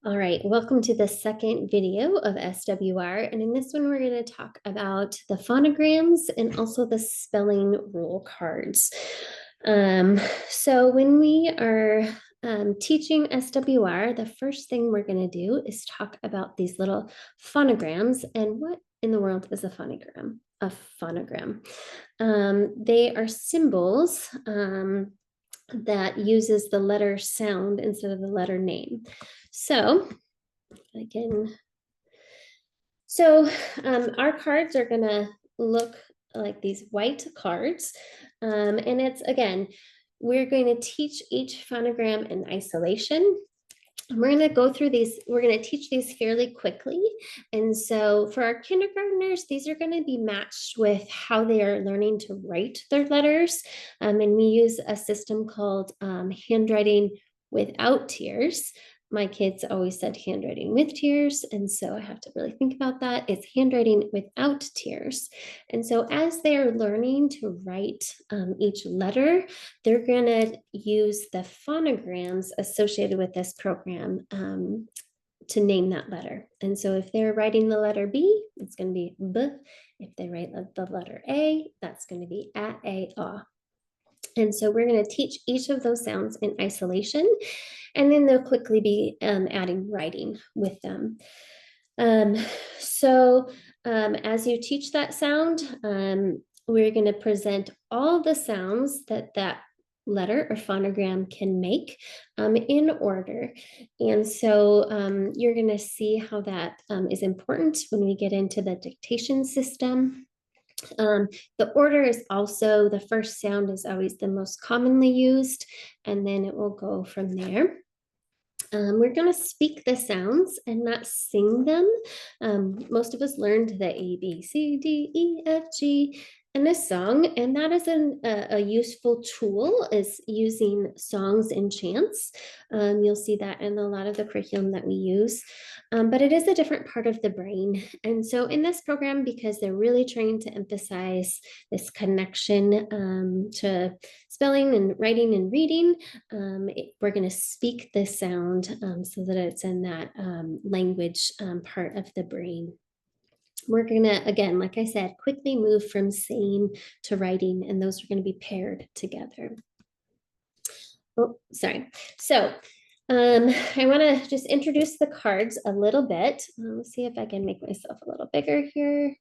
All right, welcome to the second video of SWR. And in this one, we're going to talk about the phonograms and also the spelling rule cards. So when we are teaching SWR, the first thing we're going to do is talk about these little phonograms and what in the world is a phonogram? A phonogram. They are symbols that uses the letter sound instead of the letter name. So our cards are gonna look like these white cards. And it's, again, we're going to teach each phonogram in isolation. We're going to go through these, we're going to teach these fairly quickly. And so for our kindergartners, these are going to be matched with how they are learning to write their letters. And we use a system called handwriting without tears. My kids always said handwriting with tears. And so I have to really think about that. It's handwriting without tears. And so as they're learning to write each letter, they're going to use the phonograms associated with this program to name that letter. And so if they're writing the letter B, it's going to be B. If they write the letter A, that's going to be A. And so we're going to teach each of those sounds in isolation, and then they'll quickly be adding writing with them. As you teach that sound, we're going to present all the sounds that letter or phonogram can make in order. And so you're going to see how that is important when we get into the dictation system. The order is also, the first sound is always the most commonly used, and then it will go from there. We're going to speak the sounds and not sing them. Most of us learned the A, B, C, D, E, F, G in this song, and that is a useful tool, is using songs and chants. You'll see that in a lot of the curriculum that we use, but it is a different part of the brain. And so in this program, because they're really trying to emphasize this connection to spelling and writing and reading, we're going to speak the sound so that it's in that language part of the brain. We're going to, again, like I said, quickly move from saying to writing, and those are going to be paired together. Oh, sorry. So I want to just introduce the cards a little bit. Let's see if I can make myself a little bigger here.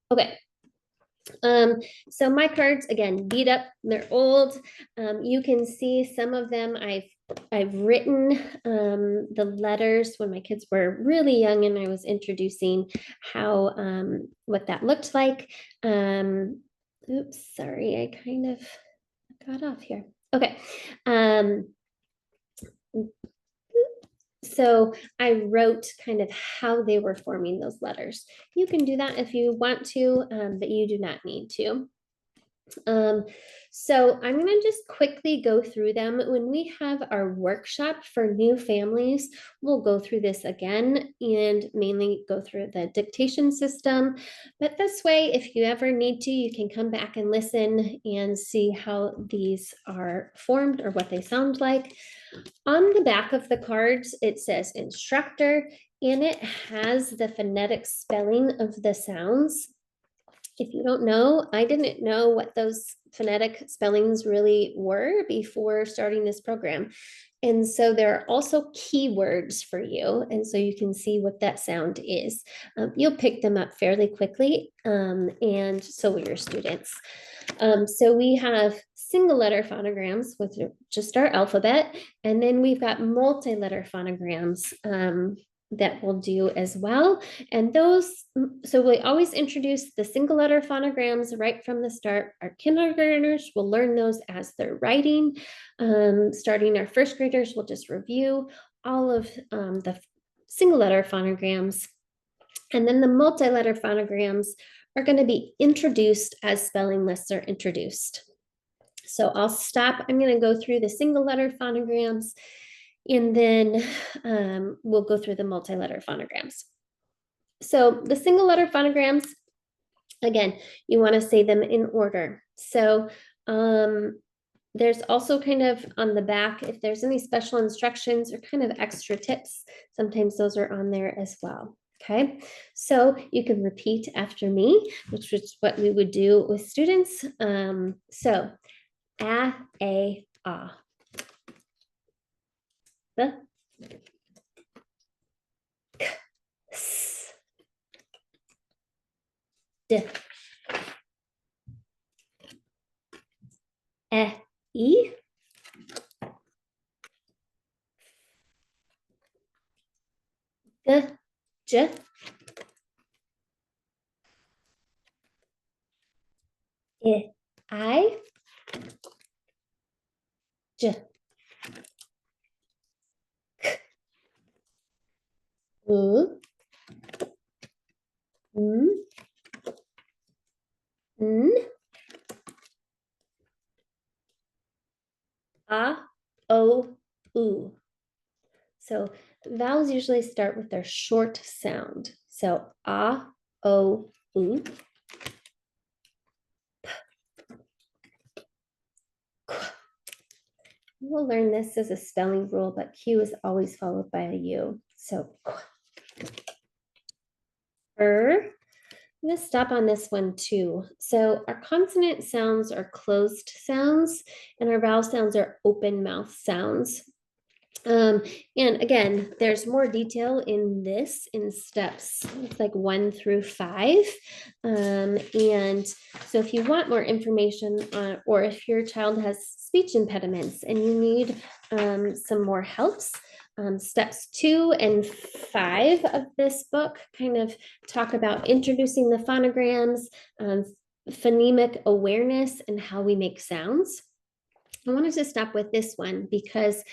Okay. So my cards, again, beat up, they're old. You can see some of them I've written the letters when my kids were really young, and I was introducing how what that looked like. Oops, sorry, I kind of got off here. Okay. So I wrote kind of how they were forming those letters. You can do that if you want to, but you do not need to. So I'm going to just quickly go through them. When we have our workshop for new families, we'll go through this again and mainly go through the dictation system. But this way, if you ever need to, you can come back and listen and see how these are formed or what they sound like. On the back of the cards, it says instructor, and it has the phonetic spelling of the sounds. If you don't know, I didn't know what those phonetic spellings really were before starting this program. And so there are also keywords for you. And so you can see what that sound is. You'll pick them up fairly quickly, and so will your students. So we have single letter phonograms with just our alphabet, and then we've got multi-letter phonograms that we'll do as well. And those, so we always introduce the single letter phonograms right from the start. Our kindergartners will learn those as they're writing. Starting our first graders will just review all of the single letter phonograms. And then the multi-letter phonograms are going to be introduced as spelling lists are introduced. So I'll stop. I'm going to go through the single letter phonograms, and then we'll go through the multi-letter phonograms. So the single letter phonograms, again, you want to say them in order. So there's also kind of on the back, if there's any special instructions or kind of extra tips, sometimes those are on there as well. Okay, so you can repeat after me, which is what we would do with students. So, a, the, k, s, d, e, g, j, I, j, u, n, a, o, u. So vowels usually start with their short sound. So a, o, u. We'll learn this as a spelling rule, but Q is always followed by a U. So I'm going to stop on this one too. So our consonant sounds are closed sounds and our vowel sounds are open mouth sounds. And again, there's more detail in this in steps. It's like 1 through 5. And so if you want more information or if your child has speech impediments and you need some more helps, steps 2 and 5 of this book kind of talk about introducing the phonograms, phonemic awareness, and how we make sounds. I wanted to stop with this one because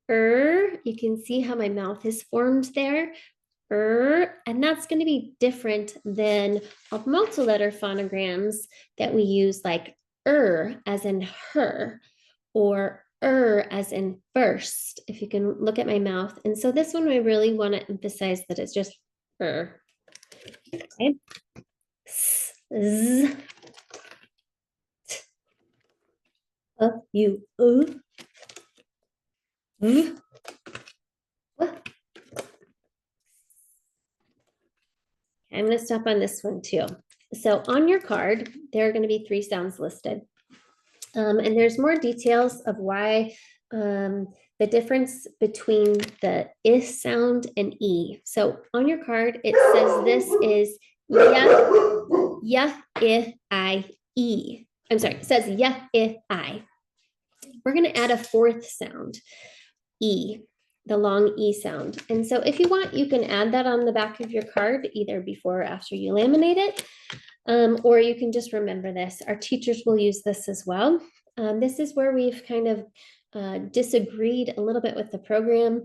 you can see how my mouth is formed there. And that's going to be different than multi-letter phonograms that we use, like as in her, or as in first, if you can look at my mouth. And so this one, I really want to emphasize that it's just Okay. S, z, t, u, v. I'm going to stop on this one too. So on your card, there are going to be 3 sounds listed. And there's more details of why the difference between the I sound and E. So on your card, it says this is I, E. I'm sorry, it says I. We're going to add a 4th sound, E, the long E sound. And so if you want, you can add that on the back of your card, either before or after you laminate it, or you can just remember this. Our teachers will use this as well. This is where we've kind of disagreed a little bit with the program.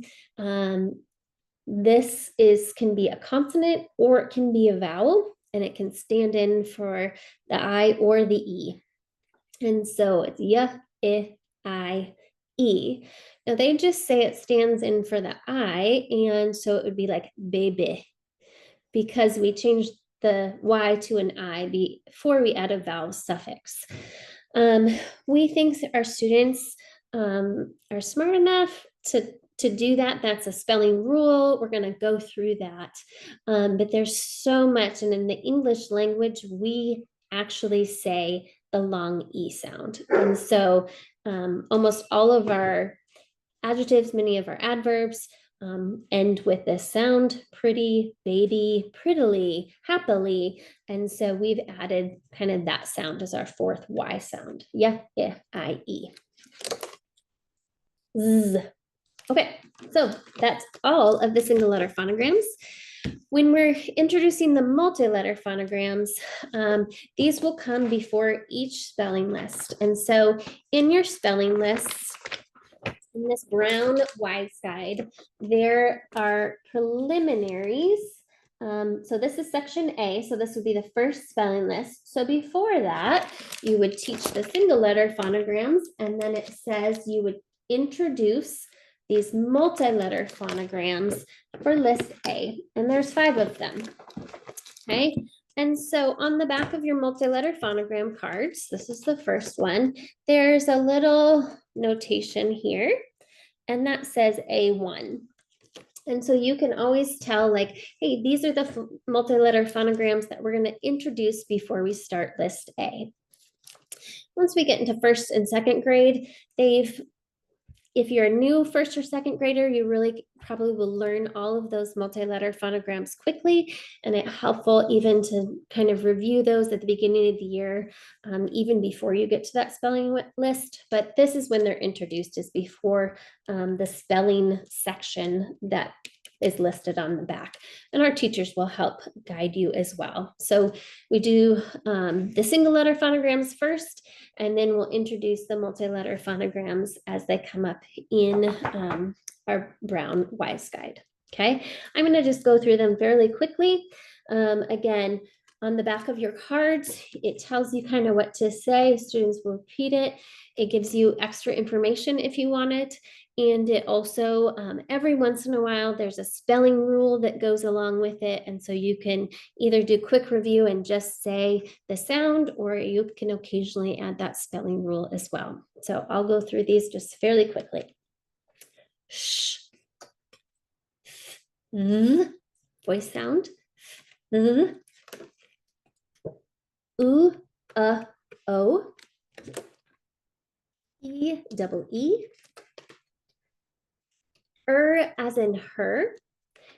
This can be a consonant or it can be a vowel, and it can stand in for the I or the E. And so it's I, E. Now they just say it stands in for the I, and so it would be like baby, because we changed the Y to an I before we add a vowel suffix. We think our students are smart enough to do that. That's a spelling rule. We're going to go through that. But there's so much, and in the English language, we actually say the long E sound. And so almost all of our adjectives, many of our adverbs end with this sound: pretty, baby, prettily, happily. And so we've added kind of that sound as our 4th Y sound. I, E. Z. Okay, so that's all of the single letter phonograms. When we're introducing the multi-letter phonograms, these will come before each spelling list. And so in your spelling lists, in this brown Y side, there are preliminaries. So this is section A, so this would be the first spelling list. So before that, you would teach the single letter phonograms, and then it says you would introduce these multi-letter phonograms for list A, and there's 5 of them. Okay, And so on the back of your multi-letter phonogram cards, this is the first one, there's a little notation here, and that says A1. And so you can always tell like, hey, these are the multi-letter phonograms that we're going to introduce before we start list A. Once we get into first and second grade, if you're a new first or second grader, you really probably will learn all of those multi-letter phonograms quickly, and it's helpful even to kind of review those at the beginning of the year, even before you get to that spelling list. But this is when they're introduced, is before the spelling section that is listed on the back, and our teachers will help guide you as well. So we do the single letter phonograms first, and then we'll introduce the multi-letter phonograms as they come up in our Brown Wise Guide. Okay, I'm going to just go through them fairly quickly. Again, on the back of your cards, it tells you kind of what to say. Students will repeat it. It gives you extra information if you want it. And it also, every once in a while, there's a spelling rule that goes along with it. And so you can either do quick review and just say the sound, or you can occasionally add that spelling rule as well. So I'll go through these just fairly quickly. Sh, th, voice sound. Th, oo, o, e, double e. As in her.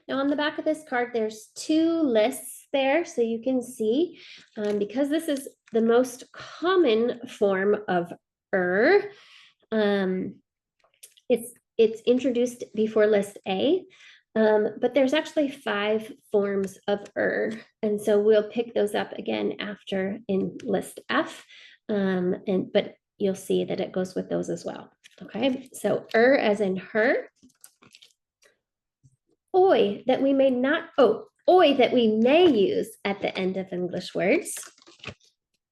Now on the back of this card, there's two lists there, so you can see, because this is the most common form of it's introduced before list A, but there's actually 5 forms of and so we'll pick those up again after in list F, but you'll see that it goes with those as well. Okay, so as in her. Oi that we may not, oi that we may use at the end of English words.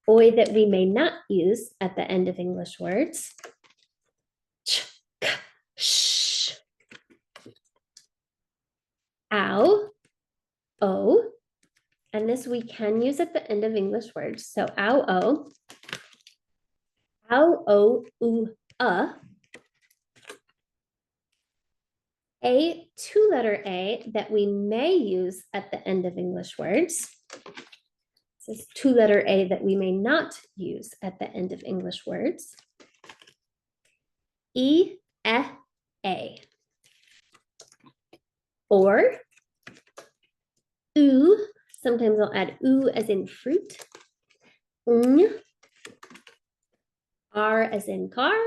Oi that we may not use at the end of English words. Ch, k, sh. Ow, o, and this we can use at the end of English words. So ow, o, oo, a 2-letter A that we may use at the end of English words. This is 2-letter A that we may not use at the end of English words. E, A. Or, oo, sometimes I'll add oo as in fruit. R as in car.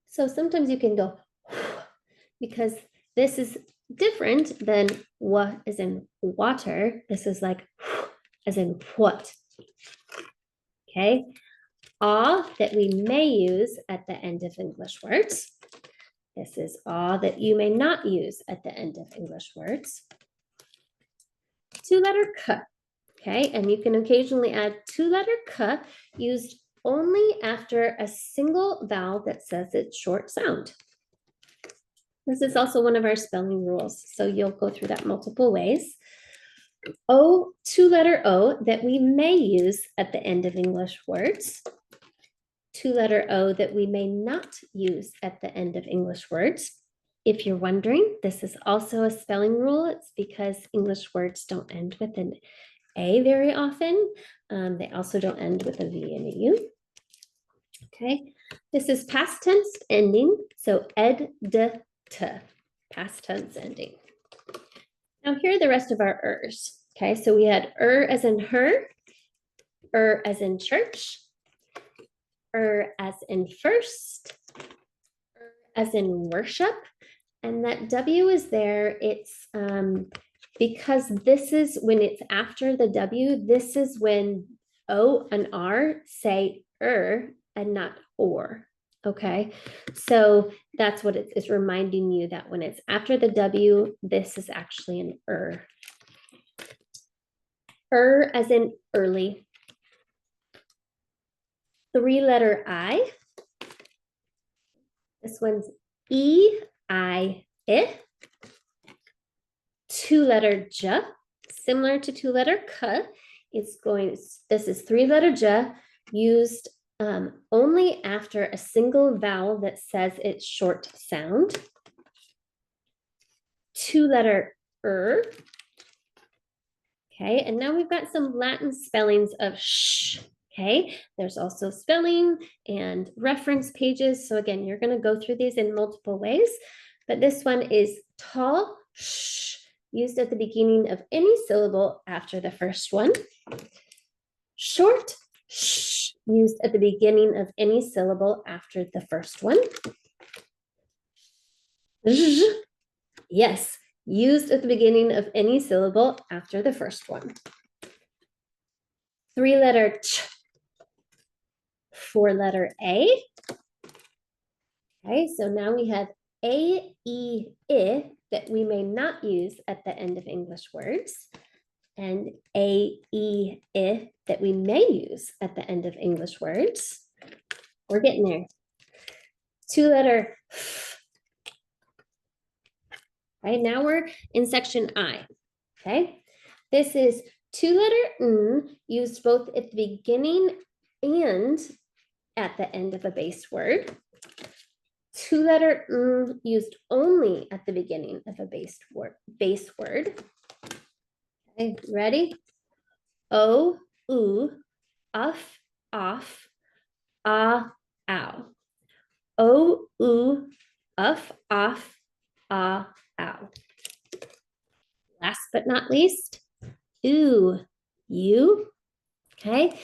So sometimes you can go because this is different than what as in water. This is like as in what. Okay. That we may use at the end of English words. This is that you may not use at the end of English words. 2-letter k. Okay, and you can occasionally add 2-letter k used only after a single vowel that says its short sound. This is also one of our spelling rules, so you'll go through that multiple ways. 2-letter O that we may use at the end of English words. 2-letter O that we may not use at the end of English words. If you're wondering, this is also a spelling rule. It's because English words don't end with an A very often. They also don't end with a V and a U. Okay, this is past tense ending. So t, past tense ending. Now here are the rest of our ers. Okay, so we had as in her, as in church, as in first, as in worship, and that W is there. It's because this is when it's after the W, this is when O and R say and not or. Okay, so that's what it's reminding you, that when it's after the W, this is actually an as in early. 3-letter I. This one's E, I, I. 2-letter j, similar to 2-letter k. This is 3-letter j used only after a single vowel that says its short sound. 2-letter okay, and now we've got some Latin spellings of sh. Okay, there's also spelling and reference pages. So again, you're going to go through these in multiple ways, but this one is tall sh, used at the beginning of any syllable after the first one. Short sh, used at the beginning of any syllable after the first one. Zh, yes, used at the beginning of any syllable after the first one. 3-letter ch, 4-letter a. Okay, so now we have a, e, I that we may not use at the end of English words, and a, e, I that we may use at the end of English words. We're getting there. 2-letter f. Right, now we're in section I. Okay, this is 2-letter n used both at the beginning and at the end of a base word. 2-letter n used only at the beginning of a base word. Okay, ready? O, oo, uff, off, ah, ow. O, oo, uff, off, ah, ow. Last but not least, ooh, you. Okay,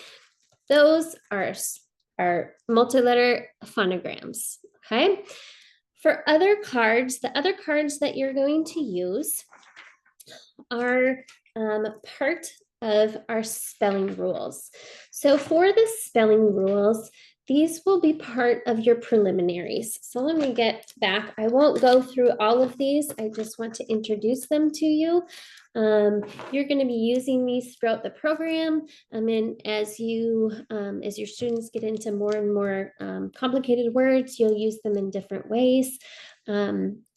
those are multi-letter phonograms. Okay, for other cards, the other cards that you're going to use are part of our spelling rules. So for the spelling rules, these will be part of your preliminaries. So let me get back. I won't go through all of these. I just want to introduce them to you. You're going to be using these throughout the program. And as your students get into more and more complicated words, you'll use them in different ways.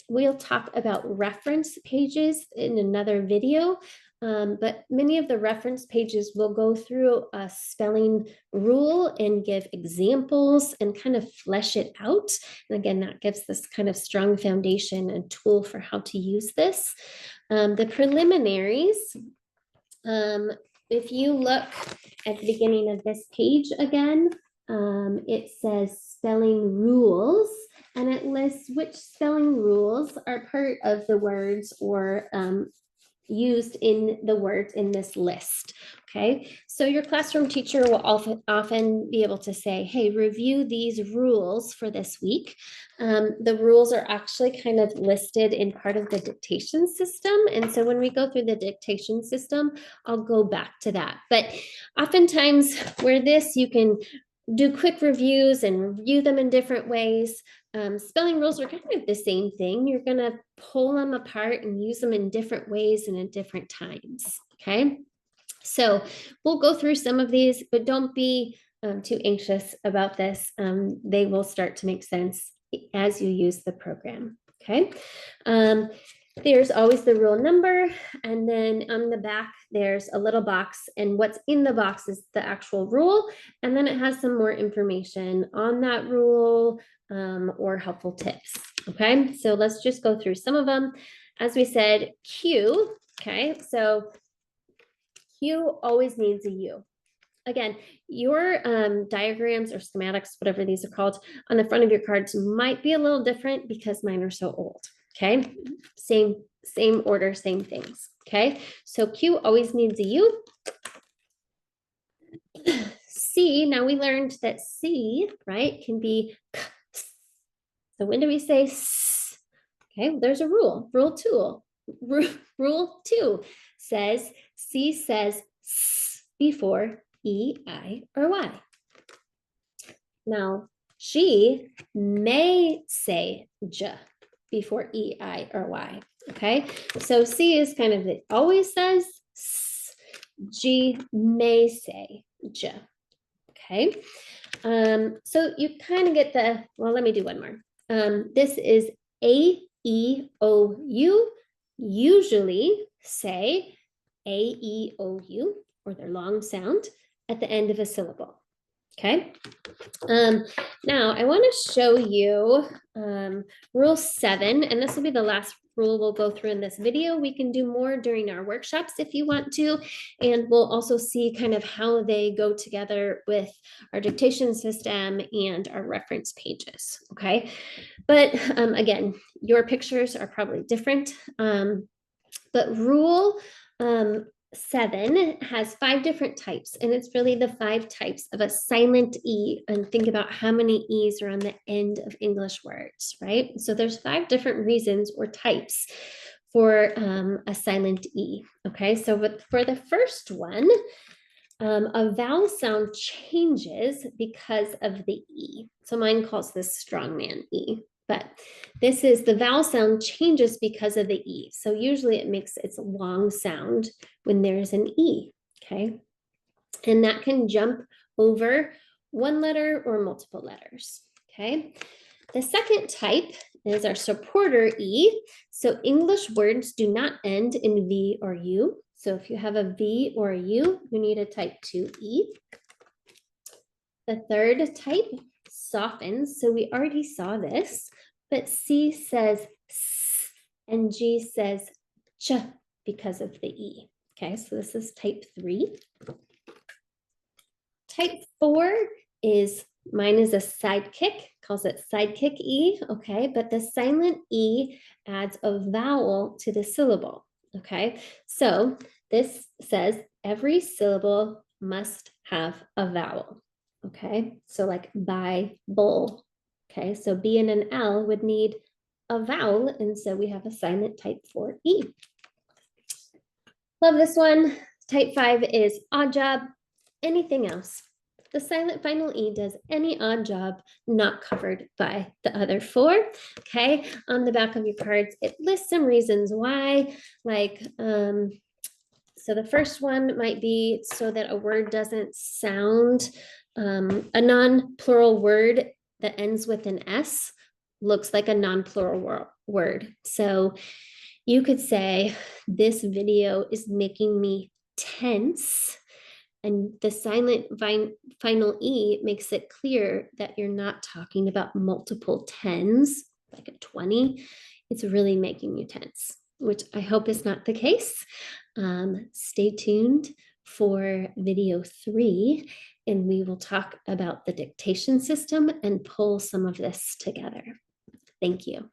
We'll talk about reference pages in another video, but many of the reference pages will go through a spelling rule and give examples and kind of flesh it out. And again, that gives this kind of strong foundation and tool for how to use this. The preliminaries, if you look at the beginning of this page again, it says spelling rules, and it lists which spelling rules are part of the words or used in the words in this list. Okay, so your classroom teacher will often be able to say, hey, review these rules for this week. The rules are actually kind of listed in part of the dictation system. And so when we go through the dictation system, I'll go back to that. But oftentimes where this, you can do quick reviews and review them in different ways. Spelling rules are kind of the same thing. You're going to pull them apart and use them in different ways and at different times. Okay, so we'll go through some of these, but don't be too anxious about this. They will start to make sense as you use the program. Okay. There's always the rule number, and then on the back there's a little box, and what's in the box is the actual rule, and then it has some more information on that rule or helpful tips. Okay, so let's just go through some of them. As we said, Q. Okay, so Q always needs a U. Again, your diagrams or schematics, whatever these are called, on the front of your cards might be a little different because mine are so old. Okay, same order, same things. Okay, so Q always needs a U. C, now we learned that C, right, can be k. So when do we say s? Okay, well, there's a rule. Rule 2 says C says s before E, I, or Y. Now, she may say j before E, I, or Y. Okay, so C is kind of, it always says s. G may say j. Okay, so you kind of get the, well, let me do one more. This is A, E, O, U. usually say A, E, O, U, or their long sound at the end of a syllable. Okay. Now I want to show you rule 7, and this will be the last rule we'll go through in this video. We can do more during our workshops if you want to, and we'll also see kind of how they go together with our dictation system and our reference pages. Okay. But again, your pictures are probably different. But rule 7 has 5 different types, and it's really the 5 types of a silent E. And think about how many E's are on the end of English words, right? So there's 5 different reasons or types for a silent E. Okay, so for the first one, a vowel sound changes because of the E. So mine calls this strongman E. But this is the vowel sound changes because of the E. So usually it makes its long sound when there's an E, okay? And that can jump over one letter or multiple letters, okay? The second type is our supporter E. So English words do not end in V or U. So if you have a V or a U, you need a type 2E. The third type softens. So we already saw this, but C says S and G says Ch because of the E. Okay, so this is type 3. Type 4 is, mine is a sidekick, calls it sidekick E, okay, but the silent E adds a vowel to the syllable, okay? So this says every syllable must have a vowel. Okay, so like by, bull. Okay, so B and an L would need a vowel, and so we have a silent type 4E. Love this one. Type 5 is odd job. Anything else? The silent final E does any odd job not covered by the other 4. Okay, on the back of your cards, it lists some reasons why, like, so the first one might be so that a word doesn't sound, a non-plural word that ends with an S looks like a non-plural word. So you could say, this video is making me tense. And the silent final E makes it clear that you're not talking about multiple tens, like a 20. It's really making you tense, which I hope is not the case. Stay tuned for video 3, and we will talk about the dictation system and pull some of this together. Thank you.